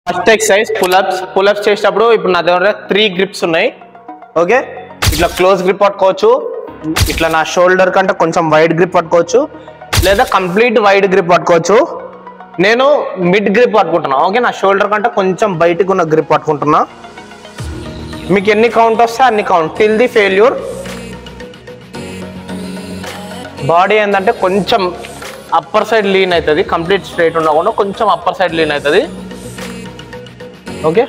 First exercise pull-ups చేసేటప్పుడు ఇప్పుడు నా దగ్గర 3 గ్రిప్స్ ఉన్నాయి. ఓకే, ఇట్లా క్లోజ్ గ్రిప్ పట్టుకోవచ్చు, ఇట్లా నా షోల్డర్ కంటే కొంచెం వైడ్ గ్రిప్ పట్టుకోవచ్చు, లేదా కంప్లీట్ వైడ్ గ్రిప్ పట్టుకోవచ్చు. నేను మిడ్ గ్రిప్ పట్టుకుంటున్నా. ఓకే, నా షోల్డర్ కంటే కొంచెం బయటకు ఉన్న గ్రిప్ పట్టుకుంటున్నా. మీకు ఎన్ని కౌంట్ వస్తే అన్ని count till the failure. Body ఏంటంటే కొంచెం అప్పర్ సైడ్ లీన్ అవుతుంది, కంప్లీట్ స్ట్రైట్ ఉండకుండా కొంచెం అప్పర్ సైడ్ లీన్ అవుతుంది. ఓకే,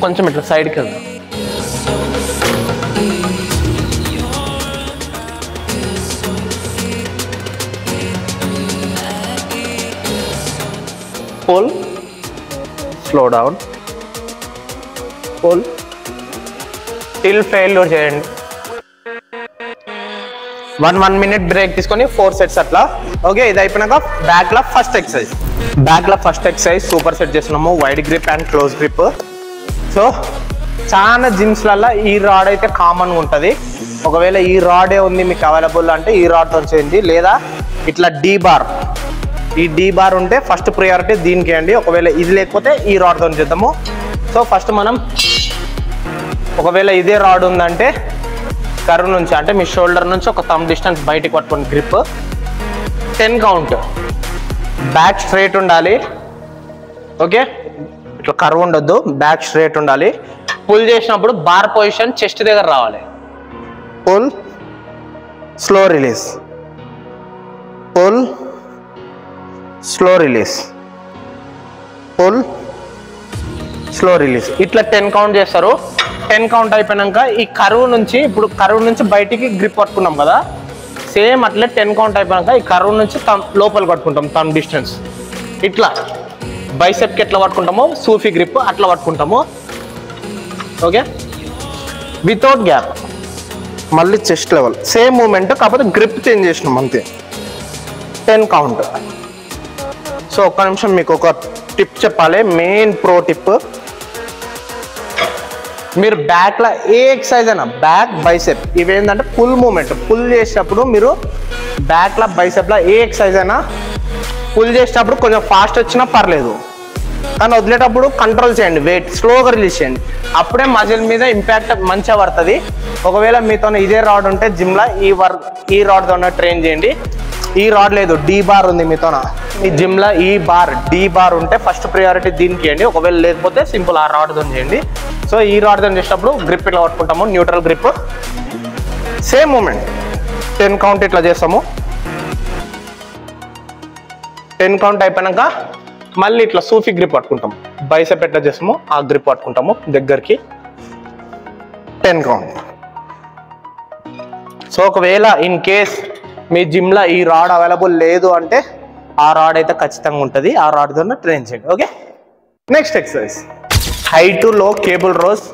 కొంచెం ఇట్లా సైడ్కి వెళ్దాం. Pull, slow down, pull till failure చేయండి. 1 minute బ్రేక్ తీసుకొని 4 sets అట్లా. ఓకే, ఇది అయిపోయినాక బ్యాక్ లా ఫస్ట్ ఎక్సర్సైజ్ సూపర్ సెట్ చేస్తున్నాము. Wide grip and close grip. So చాలా జిమ్స్లలో ఈ రాడ్ అయితే కామన్గా ఉంటుంది. ఒకవేళ ఈ రాడే ఉంది మీకు అవైలబుల్ అంటే ఈ రాడ్తో చేయండి, లేదా ఇట్లా ఈ డీ బార్ ఉంటే ఫస్ట్ ప్రియారిటీ దీనికి వేయండి. ఒకవేళ ఇది లేకపోతే ఈ రాడ్తో చేద్దాము. సో ఫస్ట్ మనం ఒకవేళ ఇదే రాడ్ ఉందంటే కర్వ్ నుంచి అంటే మీ షోల్డర్ నుంచి ఒక థంబ్ డిస్టెన్స్ బయటికి పట్టుకోండి గ్రిప్. 10 కౌంట్. బ్యాక్ స్ట్రైట్ ఉండాలి. ఓకే, ఇట్లా కర్వ్ ఉండొద్దు, బ్యాక్ స్ట్రైట్ ఉండాలి. పుల్ చేసినప్పుడు బార్ పొజిషన్ చెస్ట్ దగ్గర రావాలి. Pull, slow release, pull, slow release, pull, slow release. ఇట్లా 10 కౌంట్ చేస్తారు. 10 కౌంట్ అయిపోయినాక ఈ కర్వ్ నుంచి బయటికి గ్రిప్ పట్టుకున్నాం కదా, సేమ్ అట్లే 10 కౌంట్ అయిపోయాక ఈ కర్వ్ నుంచి లోపల పట్టుకుంటాం థంబ్ డిస్టెన్స్. ఇట్లా బైసెప్కి ఎట్లా పట్టుకుంటామో సూఫీ గ్రిప్ అట్లా పట్టుకుంటాము. Okay, without gap. మళ్ళీ చెస్ట్ లెవెల్ సేమ్ మూమెంట్, కాకపోతే గ్రిప్ చేంజ్ చేసినాం అంతే. 10 కౌంట్. సో ఒక్క నిమిషం మీకు ఒక టిప్ చెప్పాలి, మెయిన్ ప్రో టిప్. మీరు బ్యాక్లో ఏ ఎక్సర్సైజ్ అయినా బ్యాక్ బైసెప్ ఇవేంటంటే పుల్ మూమెంట్. పుల్ చేసేటప్పుడు మీరు బ్యాక్లో బైసెప్లో ఏ ఎక్సర్సైజ్ అయినా పుల్ చేసేటప్పుడు కొంచెం ఫాస్ట్ వచ్చినా పర్లేదు, కానీ వదిలేటప్పుడు కంట్రోల్ చేయండి, వెయిట్ స్లోగా రిలీజ్ చేయండి. అప్పుడే మజిల్ మీద ఇంపాక్ట్ మంచిగా పడుతుంది. ఒకవేళ మీతో ఇదే రాడ్ ఉంటే జిమ్లో ఈ రాడ్తో ట్రైన్ చేయండి. ఈ రాడ్ లేదు, డీ బార్ ఉంది మీతోన, ఈ జిమ్లో డీ బార్ ఉంటే ఫస్ట్ ప్రియారిటీ దీనికి ఇవ్వండి. ఒకవేళ లేకపోతే సింపుల్ ఆ రాడ్తో చేయండి. సో ఈ రాడ్తో చేసేటప్పుడు గ్రిప్ ఇట్లా పట్టుకుంటాము, neutral grip. Same movement 10 count ఇట్లా చేస్తాము. 10 కౌంట్ అయిపోయాక మళ్ళీ ఇట్లా సూఫీ గ్రిప్ పట్టుకుంటాం. బైసెప్ ఎట్లా చేస్తామో ఆ గ్రిప్ పట్టుకుంటాము దగ్గరికి. 10 కౌంట్. సో ఒకవేళ ఇన్ కేస్ మీ జిమ్లో ఈ రాడ్ అవైలబుల్ లేదు అంటే ఆ రాడ్ అయితే ఖచ్చితంగా ఉంటుంది, ఆ రాడ్తో ట్రైన్ చేయండి. Okay, next exercise high to low cable rows.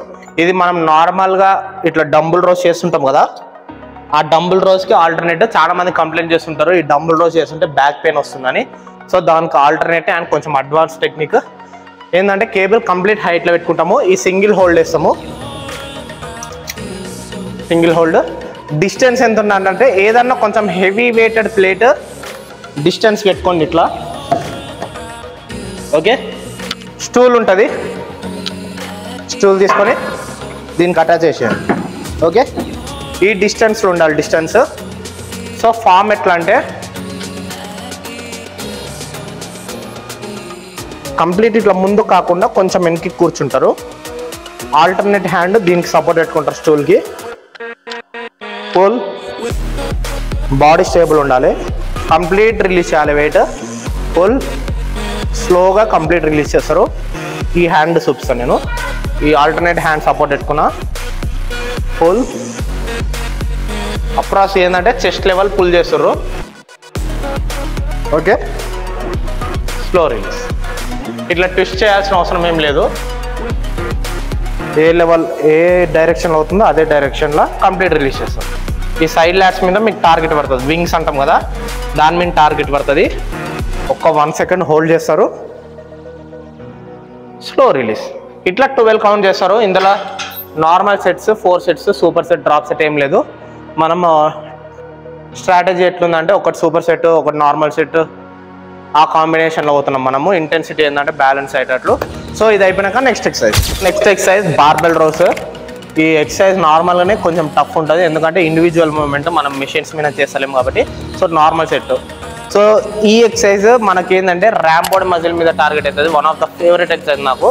ఇది మనం నార్మల్గా ఇట్లా డంబుల్ రోస్ చేస్తుంటాం కదా, ఆ డంబుల్ రోస్కి ఆల్టర్నేటివ్ చాలా మంది కంప్లైంట్ చేస్తుంటారు ఈ డంబుల్ రోస్ చేస్తుంటే బ్యాక్ పెయిన్ వస్తుందని. సో దానికి ఆల్టర్నేటివ్ అండ్ కొంచెం అడ్వాన్స్ టెక్నిక్ ఏంటంటే కేబుల్ కంప్లీట్ హైట్లో పెట్టుకుంటాము. ఈ సింగిల్ హోల్డ్ వేస్తాము. సింగిల్ హోల్డ్ డిస్టెన్స్ ఎంత ఉందంటే ఏదన్నా కొంచెం హెవీ వెయిటెడ్ ప్లేట్ డిస్టెన్స్ పెట్టుకోండి ఇట్లా. ఓకే, స్టూల్ ఉంటుంది, స్టూల్ తీసుకొని దీనికి అటాచ్ చేసేయండి. ఓకే, ఈ డిస్టెన్స్లో ఉండాలి డిస్టెన్స్. సో ఫామ్ ఎట్లా అంటే కంప్లీట్ ఇట్లా ముందు కాకుండా కొంచెం వెనక్కి కూర్చుంటారు. ఆల్టర్నేట్ హ్యాండ్ దీనికి సపోర్ట్ పెట్టుకుంటారు స్టూల్కి. పుల్, బాడీ స్టేబుల్ ఉండాలి, కంప్లీట్ రిలీజ్ చేయాలి వెయిట్. పుల్, స్లోగా కంప్లీట్ రిలీజ్ చేస్తారు. ఈ హ్యాండ్ చూపిస్తాను నేను, ఈ ఆల్టర్నేట్ హ్యాండ్ సపోర్ట్ పెట్టుకున్నా. పుల్, అప్రాస్ ఏంటంటే చెస్ట్ లెవెల్ పుల్ చేస్తారు. Okay, slow release. ఇట్లా ట్విస్ట్ చేయాల్సిన అవసరం ఏం లేదు, ఏ లెవెల్ ఏ డైరెక్షన్లో అవుతుందో అదే డైరెక్షన్లో కంప్లీట్ రిలీజ్ చేస్తారు. ఈ సైడ్ ల్యాట్స్ మీద మీకు టార్గెట్ పడుతుంది, వింగ్స్ అంటాం కదా, దాని మీద టార్గెట్ పడుతుంది. ఒక్క 1 సెకండ్ హోల్డ్ చేస్తారు, స్లో రిలీజ్. ఇట్లా 12 కౌంట్ చేస్తారు. ఇందులో normal sets 4 sets, super set, drop set ఏం లేదు. మనం స్ట్రాటజీ ఎట్లుందంటే ఒకటి సూపర్ సెట్, ఒకటి నార్మల్ సెట్, ఆ కాంబినేషన్లో పోతున్నాం మనము. ఇంటెన్సిటీ ఏంటంటే బ్యాలెన్స్ అయ్యేటట్లు. సో ఇది అయిపోయినాక నెక్స్ట్ ఎక్సర్సైజ్ బార్బెల్ రోస్. ఈ ఎక్సర్సైజ్ నార్మల్గానే కొంచెం టఫ్ ఉంటుంది, ఎందుకంటే ఇండివిజువల్ మూవ్మెంట్ మనం మిషన్స్ మీద చేస్తలేము కాబట్టి. So normal set. సో ఈ ఎక్సర్సైజ్ మనకి ఏంటంటే ర్యాంబోర్డ్ మజిల్ మీద టార్గెట్ అవుతుంది. One of the favourite exercise నాకు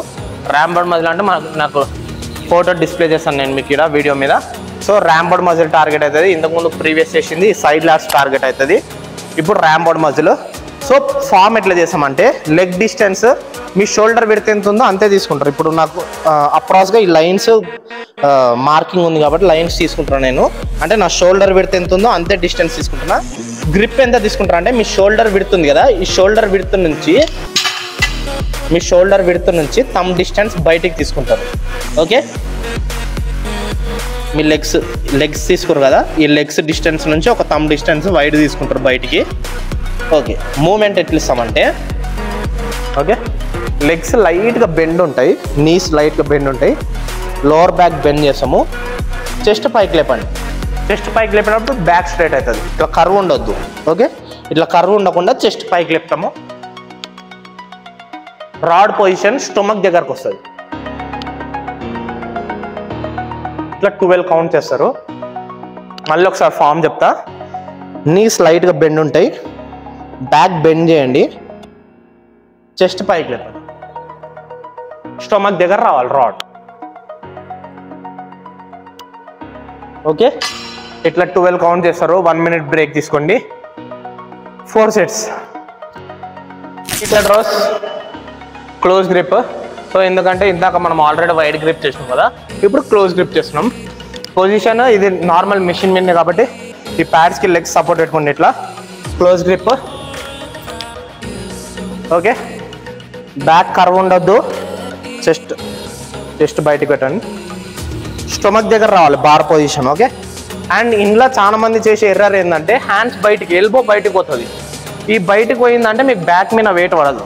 ర్యాంబోర్డ్ మజిల్ అంటే నాకు ఫోటో డిస్ప్లే చేస్తాను నేను మీకు ఇక్కడ వీడియో మీద. సో ర్యాంబోర్డ్ మజిల్ టార్గెట్ అవుతుంది. ఇంతకుముందు ప్రీవియస్ చేసింది సైడ్ లాట్స్ టార్గెట్ అవుతుంది. ఇప్పుడు ర్యాంబోర్డ్ మజిల్. సో ఫామ్ ఎట్లా చేస్తామంటే లెగ్ డిస్టెన్స్ మీ షోల్డర్ విడ్త్ ఎంత ఉందో అంతే తీసుకుంటారు. ఇప్పుడు నాకు అప్రాక్స్గా ఈ లైన్స్ మార్కింగ్ ఉంది కాబట్టి లైన్స్ తీసుకుంటున్నాను నేను. అంటే నా షోల్డర్ విడ్త్ ఎంత ఉందో అంతే డిస్టెన్స్ తీసుకుంటున్నా. గ్రిప్ ఎంత తీసుకుంటారా అంటే మీ షోల్డర్ విడ్త్ ఉంది కదా, ఈ షోల్డర్ విడ్త్ నుంచి థంబ్ డిస్టెన్స్ బయటికి తీసుకుంటారు. ఓకే, మీ లెగ్స్ తీసుకురు కదా, ఈ లెగ్స్ డిస్టెన్స్ నుంచి ఒక థంబ్ డిస్టెన్స్ వైడ్ తీసుకుంటారు బయటికి. ఓకే, మూమెంట్ ఎట్లా ఇస్తామంటే ఓకే లెగ్స్ లైట్గా బెండ్ ఉంటాయి, నీస్ లైట్గా బెండ్ ఉంటాయి, లోవర్ బ్యాక్ బెండ్ చేస్తాము. చెస్ట్ పైకి లేపండి. చెస్ట్ పైకి లేపినప్పుడు బ్యాక్ స్ట్రైట్ అవుతుంది, ఇట్లా కర్వ్ ఉండొద్దు. ఓకే, ఇట్లా కర్వ్ ఉండకుండా చెస్ట్ పైకి లేపుతాము. రాడ్ పొజిషన్ స్టొమక్ దగ్గరకు వస్తుంది. ఇట్లా 12 కౌంట్ చేస్తారు. మళ్ళీ ఒకసారి ఫామ్ చెప్తా. నీస్ లైట్గా బెండ్ ఉంటాయి, బ్యాక్ బెండ్ చేయండి, చెస్ట్ పైకి లేపండి, స్టొమక్ దగ్గర రావాలి రాడ్. ఓకే, ఇట్లా 12 కౌంట్ చేస్తారు. 1 మినిట్ బ్రేక్ తీసుకోండి. 4 సెట్స్. ఇట్లా డ్రాస్ క్లోజ్ గ్రిప్. సో ఎందుకంటే ఇందాక మనం ఆల్రెడీ వైడ్ గ్రిప్ చేసినాం కదా, ఇప్పుడు క్లోజ్ గ్రిప్ చేస్తున్నాం. పొజిషన్ ఇది నార్మల్ మిషన్ మీద కాబట్టి ఈ ప్యాడ్స్కి లెగ్స్ సపోర్ట్ పెట్టుకోండి. ఇట్లా close grip. Okay, back curve ఉండొద్దు, చెస్ట్ బయటికి పెట్టండి, స్టొమక్ దగ్గర రావాలి బార్ పొజిషన్. ఓకే, అండ్ ఇంట్లో చాలా మంది చేసే ఎర్రర్ ఏంటంటే హ్యాండ్స్ బయటికి, ఎల్బో బయటికి పోతుంది. ఈ బయటికి పోయిందంటే మీకు బ్యాక్ మీద వెయిట్ పడదు.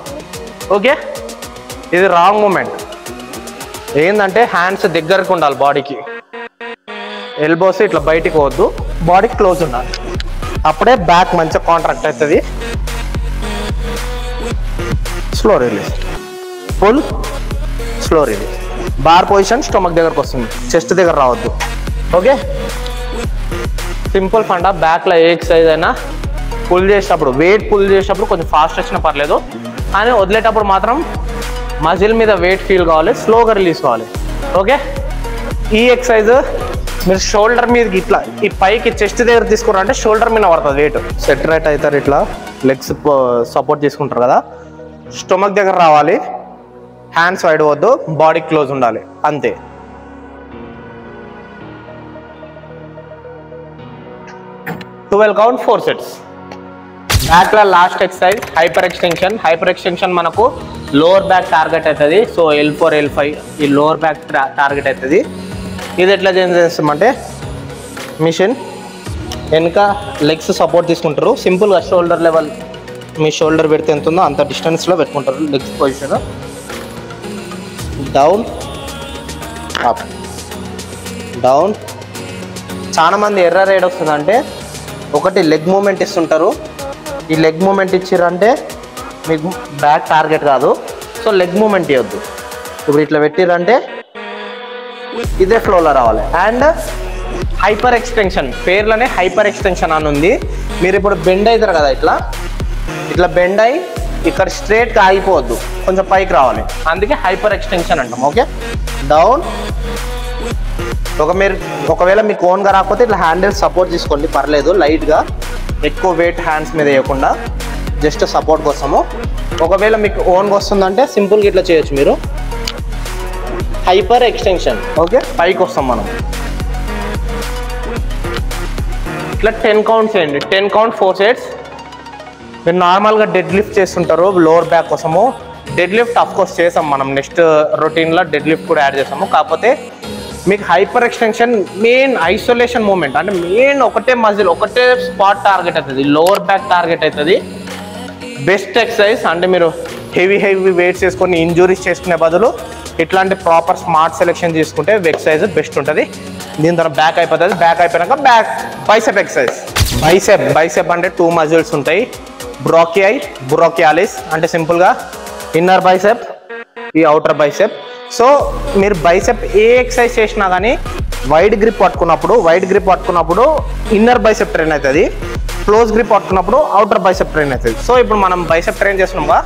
ఓకే, ఇది రాంగ్ మూమెంట్. ఏంటంటే హ్యాండ్స్ దగ్గరకు ఉండాలి బాడీకి, ఎల్బోస్ ఇట్లా బయటికి పోవద్దు, బాడీకి క్లోజ్ ఉండాలి, అప్పుడే బ్యాక్ మంచిగా కాంట్రాక్ట్ అవుతుంది. Slow release, full slow release. Bar position stomach దగ్గరకు వస్తుంది, చెస్ట్ దగ్గర రావద్దు. Okay, simple funda. బ్యాక్లో ఏ ఎక్సర్సైజ్ అయినా పుల్ చేసేటప్పుడు, వెయిట్ పుల్ చేసేటప్పుడు కొంచెం ఫాస్ట్ వచ్చినా పర్లేదు, కానీ వదిలేటప్పుడు మాత్రం మజిల్ మీద వెయిట్ ఫీల్ కావాలి, స్లోగా రిలీజ్ కావాలి. ఓకే, ఈ ఎక్సర్సైజ్ మీరు షోల్డర్ మీదకి ఇట్లా ఈ పైకి చెస్ట్ దగ్గర తీసుకున్నారంటే షోల్డర్ మీద పడుతుంది వెయిట్. సెట్ రైట్ అవుతారు, ఇట్లా లెగ్స్ సపోర్ట్ తీసుకుంటారు కదా, స్టొమక్ దగ్గర రావాలి, హ్యాండ్స్ వైడ్ వద్దు, బాడీ క్లోజ్ ఉండాలి, అంతే. Twelve count 4 sets. బ్యాక్లో last exercise hyper extension. Hyper extension మనకు లోవర్ బ్యాక్ టార్గెట్ అవుతుంది. సో L4 L5 ఈ లోవర్ బ్యాక్ టార్గెట్ అవుతుంది. ఇది ఎట్లా చేస్తామంటే మిషన్ వెనుక లెగ్స్ సపోర్ట్ తీసుకుంటారు, సింపుల్గా షోల్డర్ లెవెల్, మీ షోల్డర్ పెడితే ఎంత ఉందో అంత డిస్టెన్స్లో పెట్టుకుంటారు. Legs position down up down. చాలా మంది ఎర్రర్ ఏడ్ వస్తుందంటే ఒకటి లెగ్ మూమెంట్ ఇస్తుంటారు, ఈ లెగ్ మూమెంట్ ఇచ్చిరంటే మీకు బ్యాక్ టార్గెట్ కాదు. సో లెగ్ మూమెంట్ ఇవ్వద్దు. ఇప్పుడు ఇట్లా పెట్టిరంటే ఇదే ఫ్లోలో రావాలి. అండ్ హైపర్ ఎక్స్టెన్షన్, పేర్లోనే హైపర్ ఎక్స్టెన్షన్ అని ఉంది. మీరు ఇప్పుడు బెండ్ అవుతారు కదా, ఇట్లా బెండ్ అయ్యి ఇక్కడ స్ట్రేట్గా ఆగిపోవద్దు, కొంచెం పైకి రావాలి, అందుకే హైపర్ ఎక్స్టెన్షన్ అంటాం. Okay, down. ఒకవేళ మీకు ఓన్గా రాకపోతే ఇట్లా హ్యాండిల్ సపోర్ట్ తీసుకోండి, పర్లేదు, లైట్గా, ఎక్కువ వెయిట్ హ్యాండ్స్ మీద వేయకుండా, జస్ట్ సపోర్ట్ కోసము. ఒకవేళ మీకు ఓన్గా వస్తుందంటే సింపుల్గా ఇట్లా చేయొచ్చు మీరు, హైపర్ ఎక్స్టెన్షన్. ఓకే, పైకి వస్తాం మనం. ఇట్లా 10 కౌంట్ చేయండి. 10 కౌంట్ 4 సెట్స్. మీరు నార్మల్గా డెడ్ లిఫ్ట్ చేస్తుంటారు లోవర్ బ్యాక్ కోసము. డెడ్ లిఫ్ట్ అఫ్ కోర్స్ చేసాం మనం, నెక్స్ట్ రొటీన్లో డెడ్ లిఫ్ట్ కూడా యాడ్ చేసాము. కాకపోతే మీకు hyper extension main isolation movement, అంటే మెయిన్ ఒకటే మజిల్, ఒకటే స్పాట్ టార్గెట్ అవుతుంది, లోవర్ బ్యాక్ టార్గెట్ అవుతుంది. Best exercise. అంటే మీరు హెవీ వెయిట్స్ చేసుకొని ఇంజురీస్ చేసుకునే బదులు ఇట్లాంటి ప్రాపర్ స్మార్ట్ సెలెక్షన్ తీసుకుంటే ఎక్సర్సైజ్ బెస్ట్ ఉంటుంది. దీని తర్వాత బ్యాక్ అయిపోతుంది. బ్యాక్ అయిపోయాక బ్యాక్ బైసెప్ ఎక్సర్సైజ్. బైసెప్ అంటే 2 మజిల్స్ ఉంటాయి, బ్రాకియాలిస్ అంటే సింపుల్గా ఇన్నర్ బైసెప్, ఈ అవుటర్ బైసెప్. సో మీరు బైసెప్ ఏ ఎక్సర్సైజ్ చేసినా కానీ వైడ్ గ్రిప్ పట్టుకున్నప్పుడు ఇన్నర్ బైసెప్ ట్రైన్ అవుతుంది, క్లోజ్ గ్రిప్ పట్టుకున్నప్పుడు అవుటర్ బైసెప్ ట్రైన్ అవుతుంది. సో ఇప్పుడు మనం బైసెప్ ట్రైన్ చేస్తున్నాంగా,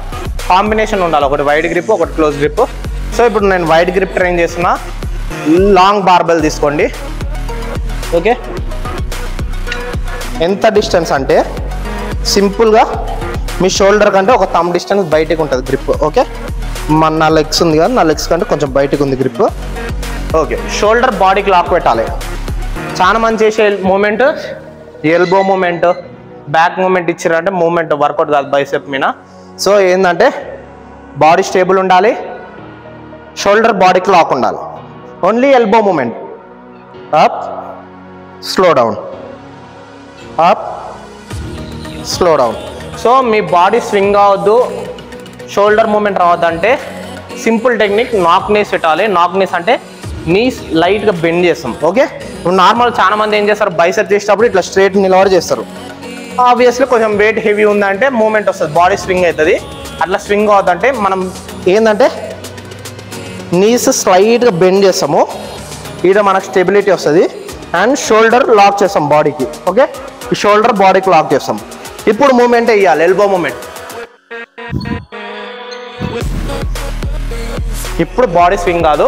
కాంబినేషన్ ఉండాలి, ఒకటి వైడ్ గ్రిప్ ఒకటి క్లోజ్ గ్రిప్. సో ఇప్పుడు నేను వైడ్ గ్రిప్ ట్రైన్ చేస్తున్నా. లాంగ్ బార్బెల్ తీసుకోండి. ఓకే, ఎంత డిస్టెన్స్ అంటే సింపుల్గా మీ షోల్డర్ కంటే ఒక థంబ్ డిస్టెన్స్ బయటకు ఉంటుంది గ్రిప్. ఓకే, నా లెగ్స్ ఉంది కదా, నా లెగ్స్ కంటే కొంచెం బయటకు ఉంది గ్రిప్. ఓకే, షోల్డర్ బాడీకి లాక్ పెట్టాలి. చాలా మంది చేసే movement elbow movement, back movement ఇచ్చారంటే మూమెంట్ వర్కౌట్ కాదు బైసెప్ మీద. సో ఏంటంటే బాడీ స్టేబుల్ ఉండాలి, షోల్డర్ బాడీకి లాక్ ఉండాలి. Only elbow movement, up slow down, up slow down. So మీ బాడీ స్వింగ్ అవ్వద్దు, షోల్డర్ మూమెంట్ రావద్దంటే సింపుల్ టెక్నిక్ నాక్ నీస్ పెట్టాలి. నాక్ నీస్ అంటే నీస్ లైట్గా బెండ్ చేస్తాం. ఓకే, ఇప్పుడు నార్మల్ చాలా మంది ఏం చేస్తారు, బైసెప్ చేసేటప్పుడు ఇట్లా స్ట్రైట్ నిలబడి చేస్తారు. ఆబ్వియస్లీ కొంచెం వెయిట్ హెవీ ఉందంటే మూమెంట్ వస్తుంది, బాడీ స్వింగ్ అవుతుంది. అట్లా స్వింగ్ అవుతుందంటే మనం ఏంటంటే నీస్ స్లైట్గా బెండ్ చేస్తాము, ఈడ మనకు స్టెబిలిటీ వస్తుంది అండ్ షోల్డర్ లాక్ చేస్తాం బాడీకి. ఓకే, ఈ షోల్డర్ బాడీకి లాక్ చేస్తాం. ఇప్పుడు మూమెంట్ వేయాలి, ఎల్బో మూమెంట్. ఇప్పుడు బాడీ స్వింగ్ కాదు.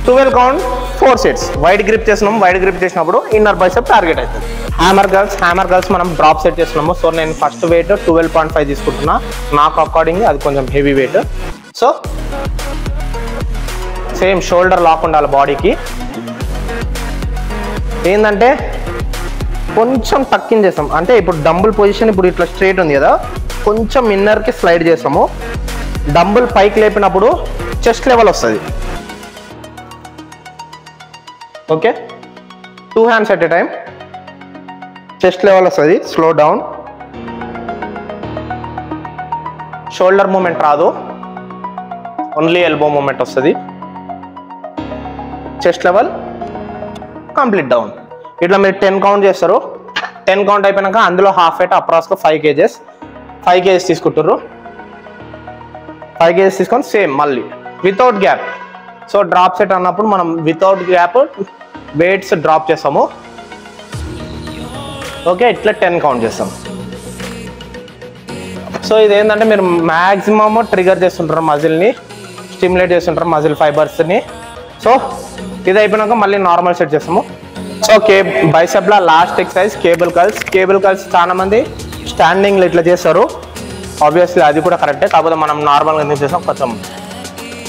12 కౌంట్ 4 సెట్స్. వైడ్ గ్రిప్ చేస్తున్నాము, వైడ్ గ్రిప్ చేసినప్పుడు ఇన్నర్ బైసెప్ టార్గెట్ అవుతుంది. హ్యామర్ గర్ల్స్ మనం డ్రాప్ సెట్ చేస్తున్నాము. సో నేను ఫస్ట్ వెయిట్ 12.5 తీసుకుంటున్నా, నాకు అకార్డింగ్ అది కొంచెం heavy weight. So same shoulder lock ఉండాలి బాడీకి. ఏంటంటే కొంచెం టక్కిన్ చేస్తాం, అంటే ఇప్పుడు డంబుల్ పొజిషన్ ఇప్పుడు ఇట్లా స్ట్రైట్ ఉంది కదా, కొంచెం ఇన్నర్కి స్లైడ్ చేస్తాము. డంబుల్ పైకి లేపినప్పుడు చెస్ట్ లెవెల్ వస్తుంది. Okay, 2 hands at a time, chest level వస్తుంది. స్లో డౌన్, షోల్డర్ మూమెంట్ రాదు, ఓన్లీ ఎల్బో మూమెంట్ వస్తుంది. Chest level complete down. ఇట్లా మీరు 10 కౌంట్ చేస్తారు. 10 కౌంట్ అయిపోయినాక అందులో హాఫ్ వెయిట్ అప్రాక్స్గా 5 kgs తీసుకుంటారు. 5 kgs తీసుకొని సేమ్ మళ్ళీ without gap. So drop set అన్నప్పుడు మనం వితౌట్ గ్యాప్ వెయిట్స్ డ్రాప్ చేస్తాము. ఓకే, ఇట్లా 10 కౌంట్ చేస్తాం. సో ఇదేంటంటే మీరు మ్యాక్సిమమ్ ట్రిగర్ చేస్తుంటారు, మజిల్ని స్టిమ్యులేట్ చేస్తుంటారు, మజిల్ ఫైబర్స్ని. సో ఇది అయిపోయినాక మళ్ళీ నార్మల్ సెట్ చేస్తాము. సో బైసెప్లో లాస్ట్ ఎక్సర్సైజ్ కేబుల్ కర్ల్స్ చాలా మంది స్టాండింగ్లో ఇట్లా చేస్తారు. ఆబ్వియస్లీ అది కూడా కరెక్టే, కాకపోతే మనం నార్మల్గా ఎందుకు చేస్తాం కొంచెం.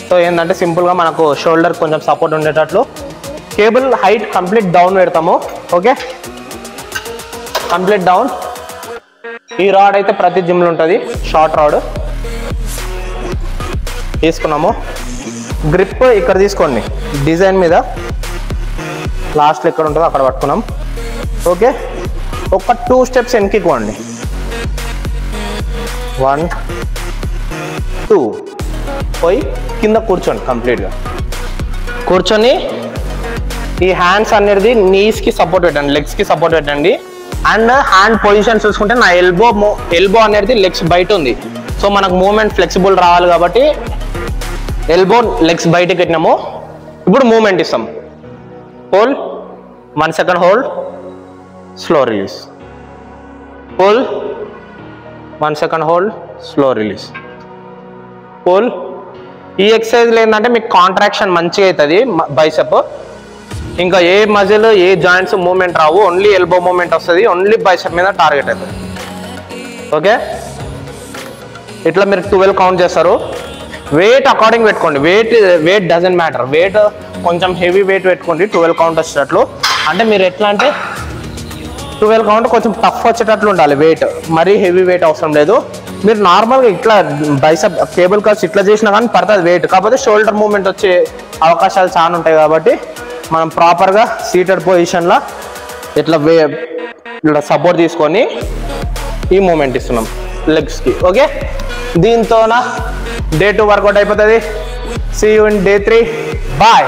సో ఏంటంటే సింపుల్గా మనకు షోల్డర్ కొంచెం సపోర్ట్ ఉండేటట్లు కేబుల్ హైట్ కంప్లీట్ డౌన్ పెడతాము. Okay, complete down. ఈ రాడ్ అయితే ప్రతి జిమ్లో ఉంటుంది, షార్ట్ రాడ్ తీసుకున్నాము. గ్రిప్ ఇక్కడ తీసుకోండి, డిజైన్ మీద లాస్ట్లో ఎక్కడ ఉంటుందో అక్కడ పట్టుకున్నాం. ఓకే, ఒక 2 స్టెప్స్ వెనక్కి పోండి. 1 2 పోయి కింద కూర్చోండి. కంప్లీట్గా కూర్చొని ఈ హ్యాండ్స్ అనేది నీస్కి సపోర్ట్ పెట్టండి, లెగ్స్కి సపోర్ట్ పెట్టండి. అండ్ హ్యాండ్ పొజిషన్ చూసుకుంటే నా ఎల్బో అనేది లెగ్స్ బయట ఉంది. సో మనకు మూమెంట్ ఫ్లెక్సిబుల్ రావాలి కాబట్టి ఎల్బో లెగ్స్ బయటకి పెట్టినాము. ఇప్పుడు మూమెంట్ ఇస్తాం. Hold 1 second, hold, slow release, hold 1 second, hold, slow release, hold. ఈ ఎక్సర్సైజ్లో ఏంటంటే మీకు కాంట్రాక్షన్ మంచిగా అవుతుంది బైసెప్. ఇంకా ఏ మజిల్ ఏ జాయింట్స్ మూమెంట్ రావు, ఓన్లీ ఎల్బో మూమెంట్ వస్తుంది, ఓన్లీ బైసెప్ మీద టార్గెట్ అవుతుంది. ఓకే, ఇట్లా మీరు 12 కౌంట్ చేస్తారు. వెయిట్ అకార్డింగ్ పెట్టుకోండి, వెయిట్ డజంట్ మ్యాటర్. వెయిట్ కొంచెం హెవీ వెయిట్ పెట్టుకోండి 12 కౌంట్ వచ్చేటట్లు. అంటే మీరు ఎట్లా అంటే 12 కౌంట్ కొంచెం టఫ్ వచ్చేటట్లు ఉండాలి వెయిట్, మరీ హెవీ వెయిట్ అవసరం లేదు. మీరు నార్మల్గా ఇట్లా బైసెప్ కేబుల్ కర్ల్స్ ఇట్లా చేసినా కానీ పడుతుంది వెయిట్, కాకపోతే షోల్డర్ మూమెంట్ వచ్చే అవకాశాలు చాలా ఉంటాయి కాబట్టి మనం ప్రాపర్గా సీటెడ్ పొజిషన్లో ఇట్లా సపోర్ట్ తీసుకొని ఈ మూమెంట్ ఇస్తున్నాం లెగ్స్కి. ఓకే, దీంతో డే 2 వర్కౌట్ అయిపోతుంది. See you in day 3. Bye.